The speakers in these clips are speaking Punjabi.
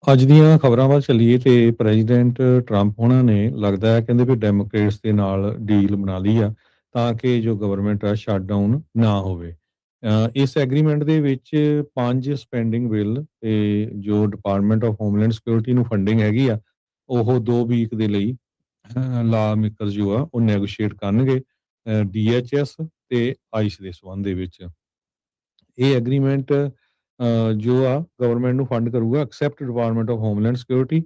ਅੱਜ ਦੀਆਂ ਖਬਰਾਂ ਵੱਲ ਚੱਲੀਏ ਤੇ ਪ੍ਰੈਜ਼ੀਡੈਂਟ ਟਰੰਪ ਹੋਣਾ ਨੇ ਲੱਗਦਾ ਹੈ ਕਹਿੰਦੇ ਵੀ ਡੈਮੋਕ੍ਰੇਟਸ ਦੇ ਨਾਲ ਡੀਲ ਬਣਾ ਲਈ ਆ ਤਾਂ ਕਿ ਜੋ ਗਵਰਨਮੈਂਟ ਆ ਸ਼ਟਡਾਊਨ ਨਾ ਹੋਵੇ। ਇਸ ਐਗਰੀਮੈਂਟ ਦੇ ਵਿੱਚ 5 ਸਪੈਂਡਿੰਗ ਬਿੱਲ ਤੇ ਜੋ ਡਿਪਾਰਟਮੈਂਟ ਆਫ ਹੋਮਲੈਂਡ ਸਿਕਿਉਰਿਟੀ ਨੂੰ ਫੰਡਿੰਗ ਹੈਗੀ ਆ ਉਹ 2 ਵੀਕ ਦੇ ਲਈ ਲਾ ਮੇਕਰਸ ਜੋ ਆ ਉਹ ਨੈਗੋਸ਼ੀਏਟ ਕਰਨਗੇ DHS ਤੇ ਆਈਸ ਦੇ ਸੰਬੰਧ ਦੇ ਵਿੱਚ। ਇਹ ਐਗਰੀਮੈਂਟ ਜੋ ਆ ਗਵਰਨਮੈਂਟ ਨੂੰ ਫੰਡ ਕਰੂਗਾ except department of homeland security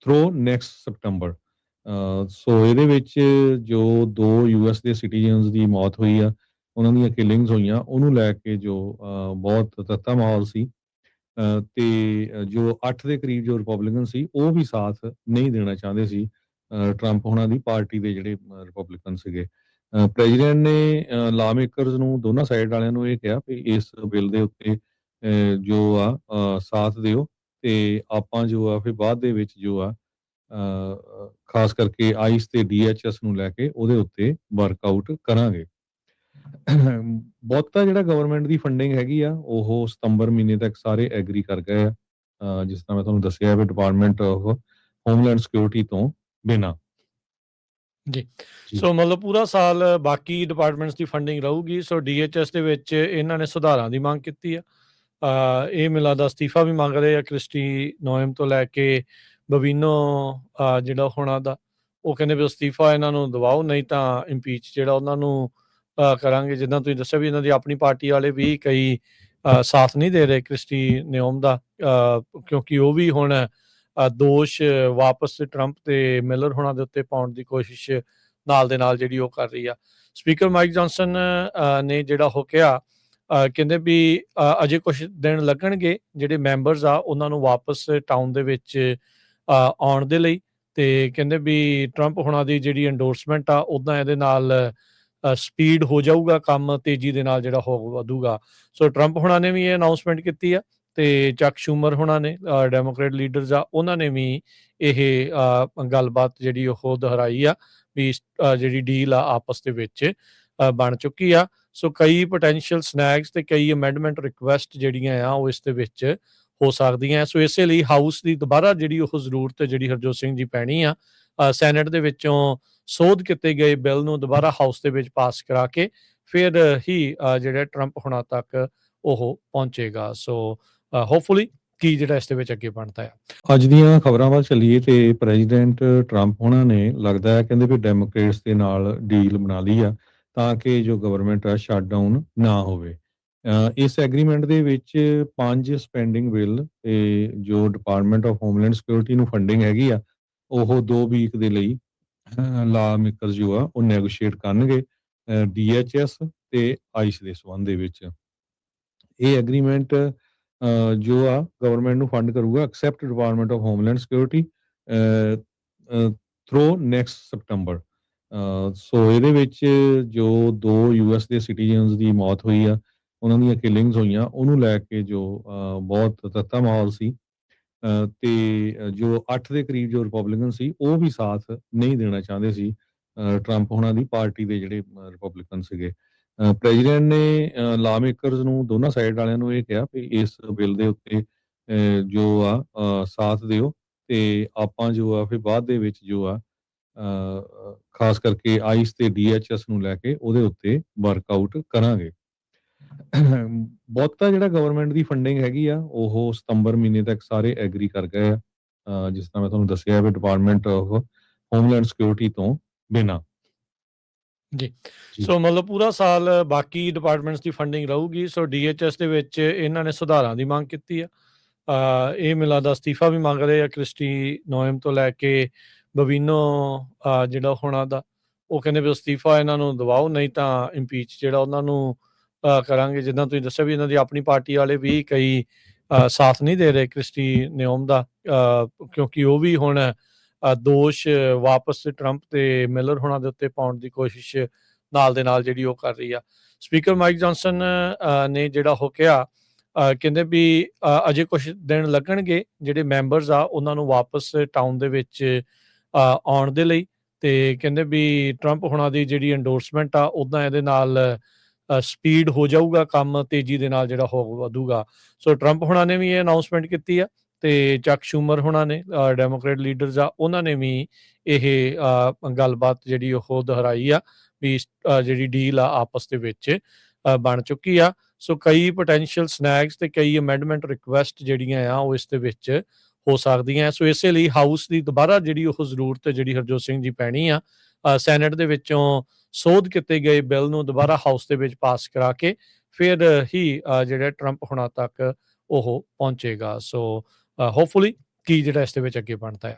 through next September. So ਇਹਦੇ ਵਿੱਚ ਜੋ 2 US ਦੇ ਸਿਟੀਜ਼ਨਸ ਦੀ ਮੌਤ ਹੋਈ ਆ, ਉਹਨਾਂ ਦੀਆਂ ਕਿਲਿੰਗਸ ਹੋਈਆਂ, ਉਹਨੂੰ ਲੈ ਕੇ ਜੋ ਬਹੁਤ ਤੱਤਾ ਮਾਹੌਲ ਸੀ। ਤੇ ਜੋ 8 ਦੇ ਕਰੀਬ ਜੋ ਰਿਪਬਲਿਕਨ ਸੀ ਉਹ ਵੀ ਸਾਥ ਨਹੀਂ ਦੇਣਾ ਚਾਹੁੰਦੇ ਸੀ ਟਰੰਪ ਹੋਣਾ ਦੀ ਪਾਰਟੀ ਦੇ ਜਿਹੜੇ ਰਿਪਬਲਿਕਨ ਸੀਗੇ। ਪ੍ਰੈਜ਼ੀਡੈਂਟ ਨੇ ਲਾ ਮੇਕਰਸ ਨੂੰ ਦੋਨਾਂ ਸਾਈਡ ਵਾਲਿਆਂ ਨੂੰ ਇਹ ਕਿਹਾ ਵੀ ਇਸ ਬਿੱਲ ਦੇ ਉੱਤੇ ਜੋ ਆ ਸਾਥ ਦਿਓ ਤੇ ਆਪਾਂ ਜੋ ਆ ਫਿਰ ਬਾਅਦ ਦੇ ਵਿੱਚ ਜੋ ਆ ਖਾਸ ਕਰਕੇ ਆਈਸ ਤੇ DHS ਨੂੰ ਲੈ ਕੇ ਉਹਦੇ ਉੱਤੇ ਵਰਕਆਊਟ ਕਰਾਂਗੇ। ਬਹੁਤਾ ਜਿਹੜਾ ਗਵਰਨਮੈਂਟ ਦੀ ਫੰਡਿੰਗ ਹੈਗੀ ਆ ਉਹ ਸਤੰਬਰ ਮਹੀਨੇ ਤੱਕ ਸਾਰੇ ਐਗਰੀ ਕਰ ਗਏ ਆ। ਜਿਸ ਤਰ੍ਹਾਂ ਮੈਂ ਤੁਹਾਨੂੰ ਦੱਸਿਆ ਵੀ ਡਿਪਾਰਟਮੈਂਟ ਆਫ ਹੋਮਲੈਂਡ ਸਿਕਿਉਰਿਟੀ ਤੋਂ ਬਿਨਾਂ। ਜੀ। ਜੀ। ਸੋ ਮਤਲਬ ਪੂਰਾ ਸਾਲ ਬਾਕੀ ਡਿਪਾਰਟਮੈਂਟਸ ਦੀ ਫੰਡਿੰਗ ਰਹੂਗੀ। ਸੋ DHS ਦੇ ਵਿੱਚ ਇਹਨਾਂ ਨੇ ਸੁਧਾਰਾਂ ਦੀ ਮੰਗ ਕੀਤੀ ਆ। ਇਹ ਮੈਨੂੰ ਲੱਗਦਾ ਅਸਤੀਫਾ ਵੀ ਮੰਗ ਰਹੇ ਆ ਕ੍ਰਿਸਟੀ ਨੋਇਮ ਤੋਂ ਲੈ ਕੇ ਬਬੀਨੋ ਜਿਹੜਾ ਹੋਣਾ ਦਾ, ਉਹ ਕਹਿੰਦੇ ਵੀ ਅਸਤੀਫਾ ਇਹਨਾਂ ਨੂੰ ਦਿਵਾਓ ਨਹੀਂ ਤਾਂ ਇੰਪੀਚ ਜਿਹੜਾ ਉਹਨਾਂ ਨੂੰ ਕਰਾਂਗੇ। ਜਿੱਦਾਂ ਤੁਸੀਂ ਦੱਸਿਆ ਵੀ ਇਹਨਾਂ ਦੀ ਆਪਣੀ ਪਾਰਟੀ ਵਾਲੇ ਵੀ ਕਈ ਸਾਥ ਨਹੀਂ ਦੇ ਰਹੇ ਕ੍ਰਿਸਟੀ ਨਿਓਮ ਦਾ, ਕਿਉਂਕਿ ਉਹ ਵੀ ਹੁਣ ਦੋਸ਼ ਵਾਪਸ ਟਰੰਪ ਤੇ ਮਿਲਰ ਹੋਣਾ ਦੇ ਉੱਤੇ ਪਾਉਣ ਦੀ ਕੋਸ਼ਿਸ਼ ਨਾਲ ਦੇ ਨਾਲ ਜਿਹੜੀ ਉਹ ਕਰ ਰਹੀ ਆ। ਸਪੀਕਰ ਮਾਈਕ ਜੌਨਸਨ ਨੇ ਜਿਹੜਾ ਉਹ ਕਿਹਾ, ਕਹਿੰਦੇ ਵੀ ਅਜੇ ਕੁਝ ਦਿਨ ਲੱਗਣਗੇ ਜਿਹੜੇ ਮੈਂਬਰਸ ਆ ਉਹਨਾਂ ਨੂੰ ਵਾਪਸ ਟਾਊਨ ਦੇ ਵਿੱਚ ਆਉਣ ਦੇ ਲਈ, ਤੇ ਕਹਿੰਦੇ ਵੀ ਟਰੰਪ ਹੋਣਾ ਦੀ ਜਿਹੜੀ ਐਂਡੋਰਸਮੈਂਟ ਆ ਉੱਦਾਂ ਇਹਦੇ ਨਾਲ ਸਪੀਡ ਹੋ ਜਾਊਗਾ, ਕੰਮ ਤੇਜ਼ੀ ਦੇ ਨਾਲ ਜਿਹੜਾ ਹੋ ਵਧੂਗਾ। ਸੋ ਟਰੰਪ ਹੋਣਾ ਨੇ ਵੀ ਇਹ ਅਨਾਊਂਸਮੈਂਟ ਕੀਤੀ ਆ ਤੇ ਚੱਕ ਸ਼ੂਮਰ ਹੋਣਾ ਨੇ ਡੈਮੋਕ੍ਰੇਟ ਲੀਡਰਸ ਆ ਉਹਨਾਂ ਨੇ ਵੀ ਇਹ ਗੱਲਬਾਤ ਜਿਹੜੀ ਉਹ ਦੁਹਰਾਈ ਆ ਵੀ ਜਿਹੜੀ ਡੀਲ ਆ ਆਪਸ ਦੇ ਵਿੱਚ ਬਣ ਚੁੱਕੀ ਆ। ਸੋ ਕਈ ਪੋਟੈਂਸ਼ੀਅਲ ਸਨੈਕਸ ਤੇ ਕਈ ਅਮੈਂਡਮੈਂਟ ਰਿਕੁਐਸਟ ਜਿਹੜੀਆਂ ਆ ਉਹ ਇਸ ਦੇ ਵਿੱਚ ਹੋ ਸਕਦੀਆਂ। ਸੋ ਇਸੇ ਲਈ ਹਾਊਸ ਦੀ ਦੁਬਾਰਾ ਜਿਹੜੀ ਉਹ ਜ਼ਰੂਰਤ ਜਿਹੜੀ ਹਰਜੋਤ ਸਿੰਘ ਜੀ ਪੈਣੀ ਆ, ਸੈਨੇਟ ਦੇ ਵਿੱਚੋਂ ਸੋਧ ਕੀਤੇ ਗਏ ਬਿੱਲ ਨੂੰ ਦੁਬਾਰਾ ਹਾਊਸ ਦੇ ਵਿੱਚ ਪਾਸ ਕਰਾ ਕੇ ਫਿਰ ਹੀ ਜਿਹੜਾ ਟਰੰਪ ਹੋਣਾ ਤੱਕ ਉਹ ਪਹੁੰਚੇਗਾ। ਸੋ ਹੋਪਫੁਲੀ ਕੀ ਜਿਹੜਾ ਇਸ ਦੇ ਵਿੱਚ ਅੱਗੇ ਬਣਦਾ ਆ। ਅੱਜ ਦੀਆਂ ਖਬਰਾਂ ਵੱਲ ਚੱਲੀਏ ਤੇ ਪ੍ਰੈਜ਼ੀਡੈਂਟ ਟਰੰਪ ਹੋਣਾ ਨੇ ਲੱਗਦਾ ਹੈ ਕਹਿੰਦੇ ਵੀ ਡੈਮੋਕ੍ਰੇਟਸ ਦੇ ਨਾਲ ਡੀਲ ਬਣਾ ਲਈ ਆ ਤਾਂ ਕਿ ਜੋ ਗਵਰਨਮੈਂਟ ਆ ਸ਼ਟਡਾਊਨ ਨਾ ਹੋਵੇ। ਇਸ ਐਗਰੀਮੈਂਟ ਦੇ ਵਿੱਚ 5 ਸਪੈਂਡਿੰਗ ਬਿੱਲ ਤੇ ਜੋ ਡਿਪਾਰਟਮੈਂਟ ਆਫ ਹੋਮਲੈਂਡ ਸਿਕਿਉਰਿਟੀ ਨੂੰ ਫੰਡਿੰਗ ਹੈਗੀ ਆ ਉਹ 2 ਵੀਕ ਦੇ ਲਈ ਲਾ ਮੇਕਰਸ ਜੋ ਆ ਉਹ ਨੈਗੋਸ਼ੀਏਟ ਕਰਨਗੇ DHS ਤੇ ਆਈਸ ਦੇ ਸੰਬੰਧ ਦੇ ਵਿੱਚ। ਇਹ ਐਗਰੀਮੈਂਟ ਜੋ ਆ ਗਵਰਨਮੈਂਟ ਨੂੰ ਫੰਡ ਕਰੂਗਾ except department of homeland security through next September. So ਇਹਦੇ ਵਿੱਚ ਜੋ 2 US ਦੇ ਸਿਟੀਜ਼ਨਸ ਦੀ ਮੌਤ ਹੋਈ ਆ, ਉਹਨਾਂ ਦੀਆਂ ਕਿਲਿੰਗਸ ਹੋਈਆਂ, ਉਹਨੂੰ ਲੈ ਕੇ ਜੋ ਬਹੁਤ ਤੱਤਾ ਮਾਹੌਲ ਸੀ। ਤੇ ਜੋ 8 ਦੇ ਕਰੀਬ ਜੋ ਰਿਪਬਲਿਕਨ ਸੀ ਉਹ ਵੀ ਸਾਥ ਨਹੀਂ ਦੇਣਾ ਚਾਹੁੰਦੇ ਸੀ ਟਰੰਪ ਹੋਣਾ ਦੀ ਪਾਰਟੀ ਦੇ ਜਿਹੜੇ ਰਿਪਬਲਿਕਨ ਸੀਗੇ। ਪ੍ਰੈਜ਼ੀਡੈਂਟ ਨੇ ਲਾ ਮੇਕਰਸ ਨੂੰ ਦੋਨਾਂ ਸਾਈਡ ਵਾਲਿਆਂ ਨੂੰ ਇਹ ਕਿਹਾ ਵੀ ਇਸ ਬਿੱਲ ਦੇ ਉੱਤੇ ਜੋ ਆ ਸਾਥ ਦਿਓ ਤੇ ਆਪਾਂ ਜੋ ਆ ਫਿਰ ਬਾਅਦ ਦੇ ਵਿੱਚ ਜੋ ਆ ਖਾਸ ਕਰਕੇ ਆਈਸ ਤੇ DHS ਨੂੰ ਲੈ ਕੇ ਉਹਦੇ ਉੱਤੇ ਵਰਕਆਊਟ ਕਰਾਂਗੇ। ਬਹੁਤਾ ਜਿਹੜਾ ਗਵਰਨਮੈਂਟ ਦੀ ਫੰਡਿੰਗ ਹੈਗੀ ਆ ਉਹ ਸਤੰਬਰ ਮਹੀਨੇ ਤੱਕ ਸਾਰੇ ਐਗਰੀ ਕਰ ਗਏ ਆ। ਜਿਸ ਤਰ੍ਹਾਂ ਮੈਂ ਤੁਹਾਨੂੰ ਦੱਸਿਆ ਵੀ ਡਿਪਾਰਟਮੈਂਟ ਆਫ ਹੋਮਲੈਂਡ ਸਿਕਿਉਰਿਟੀ ਤੋਂ ਬਿਨਾਂ। ਜੀ। ਸੋ ਮਤਲਬ ਪੂਰਾ ਸਾਲ ਬਾਕੀ ਡਿਪਾਰਟਮੈਂਟਸ ਦੀ ਫੰਡਿੰਗ ਰਹੂਗੀ। ਸੋ DHS ਦੇ ਵਿੱਚ ਇਹਨਾਂ ਨੇ ਸੁਧਾਰਾਂ ਦੀ ਮੰਗ ਕੀਤੀ ਆ। ਇਹ ਮੈਨੂੰ ਲੱਗਦਾ ਅਸਤੀਫਾ ਵੀ ਮੰਗ ਰਹੇ ਆ ਕ੍ਰਿਸਟੀ ਨੋਇਮ ਤੋਂ ਲੈ ਕੇ ਬਬੀਨੋ ਜਿਹੜਾ ਹੋਣਾ ਦਾ, ਉਹ ਕਹਿੰਦੇ ਵੀ ਅਸਤੀਫਾ ਇਹਨਾਂ ਨੂੰ ਦਿਵਾਓ ਨਹੀਂ ਤਾਂ ਇੰਪੀਚ ਜਿਹੜਾ ਉਹਨਾਂ ਨੂੰ ਕਰਾਂਗੇ। ਜਿੱਦਾਂ ਤੁਸੀਂ ਦੱਸਿਆ ਵੀ ਇਹਨਾਂ ਦੀ ਆਪਣੀ ਪਾਰਟੀ ਵਾਲੇ ਵੀ ਕਈ ਸਾਥ ਨਹੀਂ ਦੇ ਰਹੇ ਕ੍ਰਿਸਟੀ ਨਿਓਮ ਦਾ, ਕਿਉਂਕਿ ਉਹ ਵੀ ਹੁਣ ਦੋਸ਼ ਵਾਪਸ ਟਰੰਪ ਤੇ ਮਿਲਰ ਹੋਣਾ ਦੇ ਉੱਤੇ ਪਾਉਣ ਦੀ ਕੋਸ਼ਿਸ਼ ਨਾਲ ਦੇ ਨਾਲ ਜਿਹੜੀ ਉਹ ਕਰ ਰਹੀ ਆ। ਸਪੀਕਰ ਮਾਈਕ ਜੌਨਸਨ ਨੇ ਜਿਹੜਾ ਉਹ ਕਿਹਾ, ਕਹਿੰਦੇ ਵੀ ਅਜੇ ਕੁਝ ਦਿਨ ਲੱਗਣਗੇ ਜਿਹੜੇ ਮੈਂਬਰਸ ਆ ਉਹਨਾਂ ਨੂੰ ਵਾਪਸ ਟਾਊਨ ਦੇ ਵਿੱਚ ਆਉਣ ਦੇ ਲਈ, ਤੇ ਕਹਿੰਦੇ ਵੀ ਟਰੰਪ ਹੋਣਾ ਦੀ ਜਿਹੜੀ ਐਂਡੋਰਸਮੈਂਟ ਆ ਉੱਦਾਂ ਇਹਦੇ ਨਾਲ ਸਪੀਡ ਹੋ ਜਾਊਗਾ, ਕੰਮ ਤੇਜ਼ੀ ਦੇ ਨਾਲ ਜਿਹੜਾ ਹੋ ਵਧੂਗਾ। ਸੋ ਟਰੰਪ ਹੋਣਾ ਨੇ ਵੀ ਇਹ ਅਨਾਉਂਸਮੈਂਟ ਕੀਤੀ ਆ ਤੇ ਚੱਕ ਸ਼ੂਮਰ ਹੋਣਾ ਨੇ ਡੈਮੋਕ੍ਰੇਟ ਲੀਡਰਸ ਆ, ਉਹਨਾਂ ਨੇ ਵੀ ਇਹ ਗੱਲਬਾਤ ਜਿਹੜੀ ਉਹ ਦੁਹਰਾਈ ਆ ਵੀ ਜਿਹੜੀ ਡੀਲ ਆ ਆਪਸ ਦੇ ਵਿੱਚ ਬਣ ਚੁੱਕੀ ਆ। ਸੋ ਕਈ ਪੋਟੈਂਸ਼ੀਅਲ ਸਨੈਕਸ ਤੇ ਕਈ ਅਮੈਂਡਮੈਂਟ ਰਿਕੁਐਸਟ ਜਿਹੜੀਆਂ ਆ ਉਹ ਇਸ ਦੇ ਵਿੱਚ ਹੋ ਸਕਦੀਆਂ। ਸੋ ਇਸੇ ਲਈ ਹਾਊਸ ਦੀ ਦੁਬਾਰਾ ਜਿਹੜੀ ਉਹ ਜ਼ਰੂਰਤ ਜਿਹੜੀ ਹਰਜੋਤ ਸਿੰਘ ਜੀ ਪੈਣੀ ਆ, ਸੈਨੇਟ ਦੇ ਵਿੱਚੋਂ ਸੋਧ ਕੀਤੇ ਗਏ ਬਿੱਲ ਨੂੰ ਦੁਬਾਰਾ ਹਾਊਸ ਦੇ ਵਿੱਚ ਪਾਸ ਕਰਾ ਕੇ ਫਿਰ ਹੀ ਜਿਹੜਾ ਟਰੰਪ ਹੋਣਾ ਤੱਕ ਉਹ ਪਹੁੰਚੇਗਾ। ਸੋ ਹੋਪਫੁਲੀ ਕੀ ਜਿਹੜਾ ਇਸ ਦੇ ਵਿੱਚ ਅੱਗੇ ਬਣਦਾ ਆ।